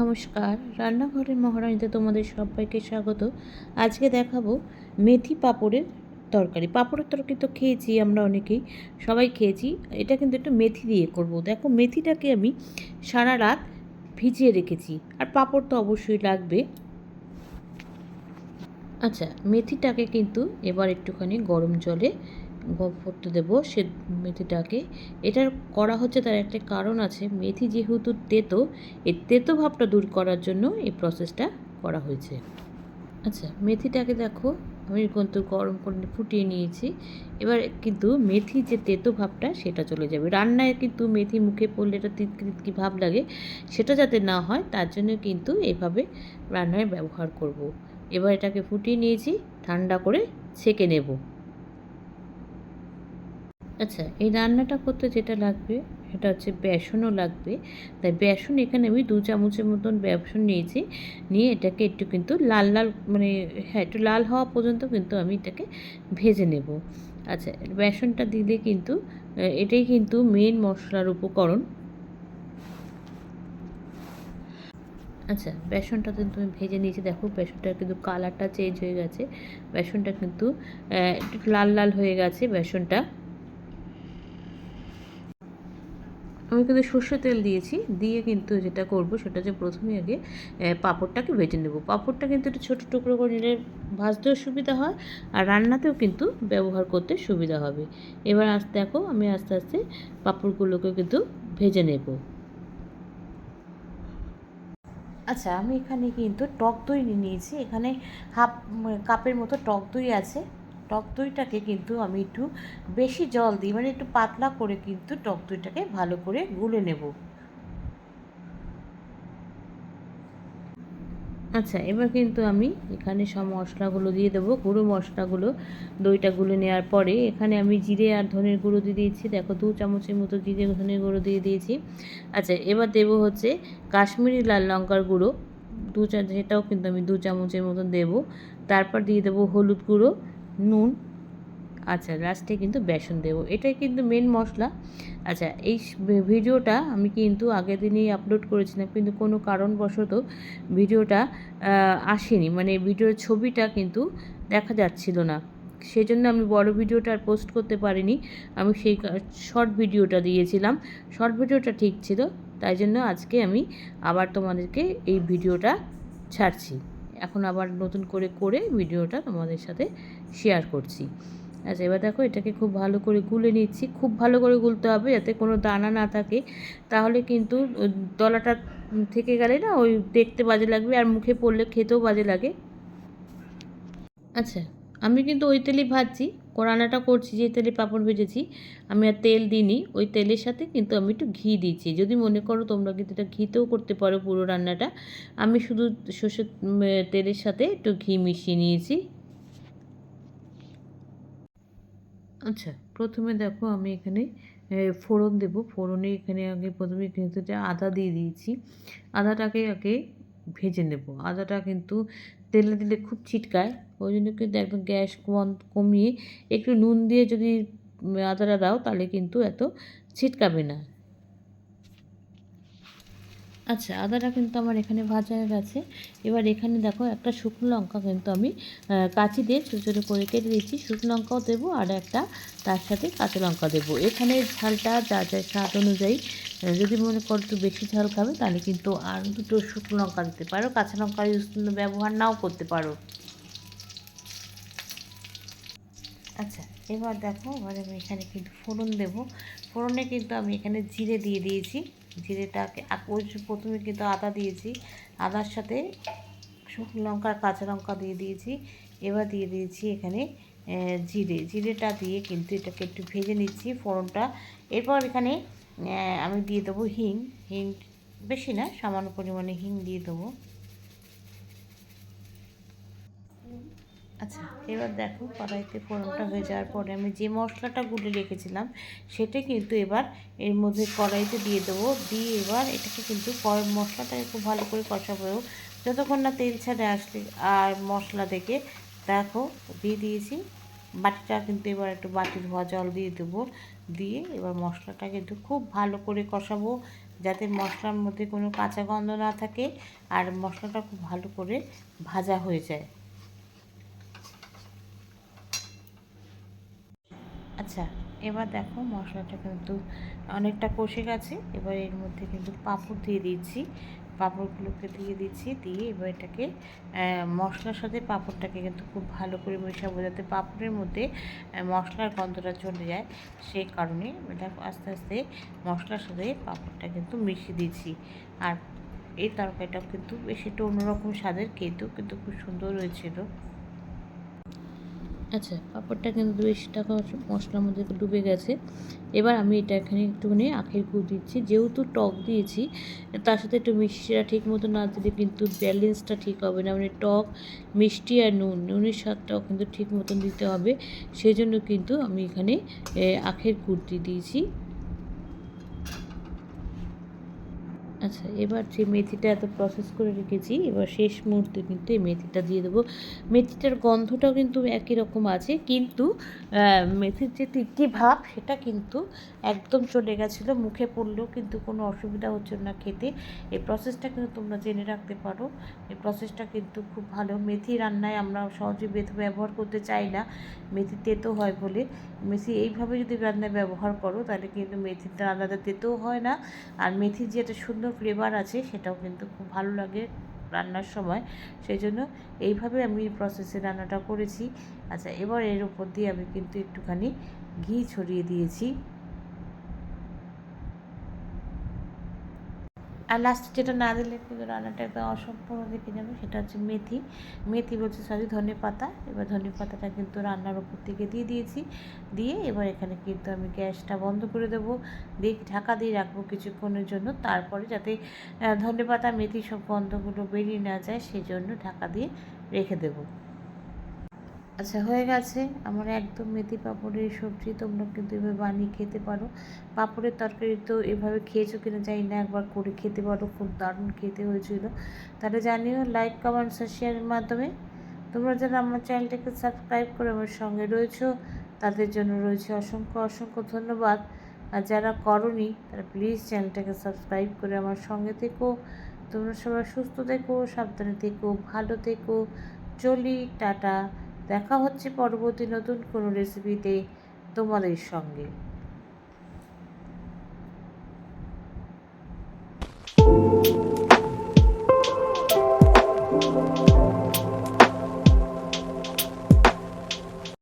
নমস্কার, রান্নাঘরের মহারানীতে তোমাদের সবাইকে স্বাগত। আজকে দেখাবো মেথি পাঁপড়ের তরকারি। পাঁপড়ের তরকারি তো খেয়েছি আমরা অনেকেই, সবাই খেয়েছি। এটা কিন্তু একটু মেথি দিয়ে করব। দেখো, মেথিটাকে আমি সারা রাত ভিজিয়ে রেখেছি, আর পাঁপড় তো অবশ্যই লাগবে। আচ্ছা, মেথিটাকে কিন্তু এবার একটুখানি গরম জলে করতে দেবো সে মেথিটাকে। এটার করা হচ্ছে, তার একটা কারণ আছে। মেথি যেহেতু তেতো, এই তেতো ভাবটা দূর করার জন্য এই প্রসেসটা করা হয়েছে। আচ্ছা, মেথিটাকে দেখো আমি কিন্তু গরম করে ফুটিয়ে নিয়েছি। এবার কিন্তু মেথি যে তেতো ভাবটা সেটা চলে যাবে। রান্নায় কিন্তু মেথি মুখে পড়লে একটা তিতকি তিতকি ভাব লাগে, সেটা যাতে না হয় তার জন্য কিন্তু এভাবে রান্নায় ব্যবহার করব। এবার এটাকে ফুটিয়ে নিয়েছি, ঠান্ডা করে ছেঁকে নেব। আচ্ছা, এই রান্নাটা করতে যেটা লাগবে সেটা হচ্ছে বেসনও লাগবে। তাই বেসন এখানে আমি 2 চামচের মতন বেসন নিয়েছি। নিয়ে এটাকে একটু কিন্তু লাল লাল, মানে হ্যাঁ, একটু লাল হওয়া পর্যন্ত কিন্তু আমি এটাকে ভেজে নেব। আচ্ছা, বেসনটা দিলে কিন্তু এটাই কিন্তু মেন মশলার উপকরণ। আচ্ছা, বেসনটা কিন্তু আমি ভেজে নিয়েছি। দেখো, বেসনটার কিন্তু কালারটা চেঞ্জ হয়ে গেছে। বেসনটা কিন্তু একটু লাল লাল হয়ে গেছে বেসনটা। আমি কিন্তু সর্ষের তেল দিয়েছি। দিয়ে কিন্তু যেটা করব সেটা হচ্ছে, প্রথমে আগে পাঁপড়টাকে ভেজে নেব। পাঁপড়টা কিন্তু একটু ছোটো টুকরো করে নিলে ভাজতেও সুবিধা হয়, আর রান্নাতেও কিন্তু ব্যবহার করতে সুবিধা হবে। এবার দেখো, আমি আস্তে আস্তে পাঁপড়গুলোকে কিন্তু ভেজে নেব। আচ্ছা, আমি এখানে কিন্তু টক দই নিয়েছি। এখানে হাফ কাপের মতো টক দই আছে। টক দইটাকে কিন্তু আমি একটু বেশি জল দিই, মানে একটু পাতলা করে কিন্তু টক দইটাকে ভালো করে গুলে নেব। আচ্ছা, এবার কিন্তু আমি এখানে সব মশলাগুলো দিয়ে দেবো, গুঁড়ো মশলাগুলো। দইটা গুলে নেওয়ার পরে এখানে আমি জিরে আর ধনের গুঁড়ো দিয়ে দিয়েছি। দেখো, 2 চামচের মতো জিরে ধনের গুঁড়ো দিয়ে দিয়েছি। আচ্ছা, এবার দেবো হচ্ছে কাশ্মীরি লাল লঙ্কার গুঁড়ো, সেটাও কিন্তু আমি 2 চামচের মতন দেবো। তারপর দিয়ে দেবো হলুদ গুঁড়ো, নুন। আচ্ছা, লাস্টে কিন্তু বেসন দেবো। এটাই কিন্তু মেন মশলা। আচ্ছা, এই ভিডিওটা আমি কিন্তু আগের দিনেই আপলোড করেছিলাম, কিন্তু কোনো কারণবশত ভিডিওটা আসেনি, মানে ভিডিওর ছবিটা কিন্তু দেখা যাচ্ছিল না। সেজন্য আমি বড় ভিডিওটা আর পোস্ট করতে পারিনি। আমি সেই শর্ট ভিডিওটা দিয়েছিলাম। শর্ট ভিডিওটা ঠিক ছিল, তাই জন্য আজকে আমি আবার তোমাদেরকে এই ভিডিওটা ছাড়ছি। এখন আবার নতুন করে করে ভিডিওটা তোমাদের সাথে শেয়ার করছি। আচ্ছা, এবার দেখো, এটাকে খুব ভালো করে গুলে নিচ্ছি। খুব ভালো করে গুলতে হবে যাতে কোনো দানা না থাকে, তাহলে কিন্তু দলাটা থেকে গেলে না ওই দেখতে বাজে লাগবে, আর মুখে পড়লে খেতেও বাজে লাগে। আচ্ছা, আমি কিন্তু ওই তেলেই ভাজছি, রান্নাটা করছি যে তেলে পাঁপড় ভেজেছি। আমি আর তেল দিইনি, ওই তেলের সাথে কিন্তু আমি একটু ঘি দিয়েছি। যদি মনে করো তোমরা কিন্তু এটা ঘিতেও করতে পারো পুরো রান্নাটা। আমি শুধু সর্ষের তেলের সাথে একটু ঘি মিশিয়ে নিয়েছি। আচ্ছা, প্রথমে দেখো আমি এখানে ফোড়ন দেবো। ফোড়নে এখানে আগে প্রথমে কিন্তু আদা দিয়ে দিয়েছি। আদাটাকে আগে ভেজে নেব। আদাটা কিন্তু তেলে দিলে খুব ছিটকায়, ওই জন্য কিন্তু একদম গ্যাস কমিয়ে একটু নুন দিয়ে যদি আদাটা দাও তাহলে কিন্তু এত ছিটকাবে না। আচ্ছা, আদাটা কিন্তু আমার এখানে ভাজা হয়ে গেছে। এবার এখানে দেখো, একটা শুকনো লঙ্কা কিন্তু আমি কাঁচি দিয়ে ছোটো ছোটো করে কেটে দিচ্ছি। শুকনো লঙ্কাও দেবো, আর একটা তার সাথে কাঁচা লঙ্কা দেবো। এখানে ঝালটা যা যা স্বাদ অনুযায়ী, যদি মনে করো একটু বেশি ঝাল খাবে তাহলে কিন্তু আর দুটো শুকনো লঙ্কা দিতে পারো, কাঁচা লঙ্কা ব্যবহার নাও করতে পারো। আচ্ছা, এবার দেখো, এবার আমি এখানে কিন্তু ফোড়ন দেবো। ফোড়নে কিন্তু আমি এখানে জিরে দিয়ে দিয়েছি। জিরেটাকে ওই প্রথমে কিন্তু আদা দিয়েছি, আদার সাথে শুকনো লঙ্কা আর কাঁচা লঙ্কা দিয়ে দিয়েছি। এবার দিয়ে দিয়েছি এখানে জিরেটা দিয়ে কিন্তু এটাকে একটু ভেজে নিচ্ছি ফোড়নটা। এরপর এখানে আমি দিয়ে দেবো হিং। হিং বেশি না, সামান্য পরিমাণে হিং দিয়ে দেবো। আচ্ছা, এবার দেখো, কড়াইতে ফোড়নটা হয়ে যাওয়ার পরে আমি যে মশলাটা গুলে রেখেছিলাম সেটা কিন্তু এবার এর মধ্যে কড়াইতে দিয়ে দেবো। দিয়ে এবার এটাকে কিন্তু মশলাটাকে খুব ভালো করে কষাবো যতক্ষণ না তেল ছাড়ে আসলে। আর মশলা থেকে দেখো দিয়ে দিয়েছি বাটিটা, কিন্তু এবার একটু বাটি ধোয়া জল দিয়ে দেবো। দিয়ে এবার মশলাটা কিন্তু খুব ভালো করে কষাবো। যাতে মশলার মধ্যে কোনো কাঁচা গন্ধ না থাকে আর মশলাটা খুব ভালো করে ভাজা হয়ে যায়। আচ্ছা, এবার দেখো মশলাটা কিন্তু অনেকটা কষে গেছে। এবার এর মধ্যে কিন্তু পাঁপড় দিয়ে দিচ্ছি, পাঁপড়গুলোকে দিয়ে দিচ্ছি, দিয়ে এবার এটাকে মশলার সাথে পাঁপড়টাকে কিন্তু খুব ভালো করে মেশাবো, যাতে পাঁপড়ের মধ্যে মশলার গন্ধটা চলে যায়। সেই কারণে দেখো আস্তে আস্তে মশলার সাথে পাঁপড়টা কিন্তু মিশিয়ে দিচ্ছি। আর এই তরকারিটাও কিন্তু বেশ একটু অন্যরকম স্বাদের, খেতেও কিন্তু খুব সুন্দর হয়েছিল। আচ্ছা, পাঁপড়টা কিন্তু বেশ টাকা মশলার মধ্যে ডুবে গেছে। এবার আমি এটা এখানে একটুখানি আখের গুড় দিচ্ছি, যেহেতু টক দিয়েছি তার সাথে একটু মিষ্টিটা ঠিক মতো না দিলে কিন্তু ব্যালেন্সটা ঠিক হবে না, মানে টক, মিষ্টি আর নুনের স্বাদটাও কিন্তু ঠিক মতন দিতে হবে। সেই জন্য কিন্তু আমি এখানে আখের গুড় দিয়ে দিয়েছি। আচ্ছা, এবার যে মেথিটা এত প্রসেস করে রেখেছি, এবার শেষ মুহূর্তে কিন্তু এই মেথিটা দিয়ে দেবো। মেথিটার গন্ধটাও কিন্তু একই রকম আছে, কিন্তু মেথির যে তিক্তি ভাব সেটা কিন্তু একদম চলে গেছিলো, মুখে পড়লেও কিন্তু কোনো অসুবিধা হচ্ছে না খেতে। এই প্রসেসটা কিন্তু তোমরা জেনে রাখতে পারো, এই প্রসেসটা কিন্তু খুব ভালো। মেথি রান্নায় আমরা সহজে মেথি ব্যবহার করতে চাই না, মেথি তেতো হয় বলে। মেথি এইভাবে যদি রান্নায় ব্যবহার করো তাহলে কিন্তু মেথিটা আলাদা তেতোও হয় না, আর মেথির যে একটা সুন্দর ফ্লেভার আছে সেটাও কিন্তু খুব ভালো লাগে রান্নার সময়। সেই জন্য এইভাবে আমি প্রসেসে রান্নাটা করেছি। আচ্ছা, এবার এর উপর দিয়ে আমি কিন্তু একটুখানি ঘি ছড়িয়ে দিয়েছি। আর লাস্টে যেটা না দিলে কিন্তু রান্নাটা একদম অসম্পূর্ণ থেকে যাবে, সেটা হচ্ছে মেথি। মেথি বলছে সরি, ধনে পাতা। এবার ধনে পাতাটা কিন্তু রান্নার উপর থেকে দিয়ে দিয়েছি। দিয়ে এবার এখানে কিন্তু আমি গ্যাসটা বন্ধ করে দেবো, দিয়ে ঢাকা দিয়ে রাখবো কিছুক্ষণের জন্য। তারপরে যাতে ধনে পাতা মেথি সব গন্ধগুলো বেরিয়ে না যায়, সেই জন্য ঢাকা দিয়ে রেখে দেবো। আচ্ছা, হয়ে গেছে আমার একদম মেথি পাঁপড়ের সবজি। তোমরা কিন্তু এভাবে বানিয়ে খেতে পারো। পাঁপড়ের তরকারি তো এভাবে খেয়েছো কিনা জানি না, একবার করে খেতে পারো, খুব দারুণ খেতে হয়েছিল। তাহলে জানিও লাইক, কমেন্টস আর শেয়ারের মাধ্যমে। তোমরা যারা আমার চ্যানেলটাকে সাবস্ক্রাইব করে আমার সঙ্গে রয়েছো তাদের জন্য রয়েছে অসংখ্য অসংখ্য ধন্যবাদ। আর যারা করোনি তারা প্লিজ চ্যানেলটাকে সাবস্ক্রাইব করে আমার সঙ্গে থেকো। তোমরা সবাই সুস্থ থেকো, সাবধানে থেকো, ভালো থেকো। চলি, টাটা। দেখা হচ্ছে পরবর্তী নতুন কোনো রেসিপিতে তোমাদের সঙ্গে।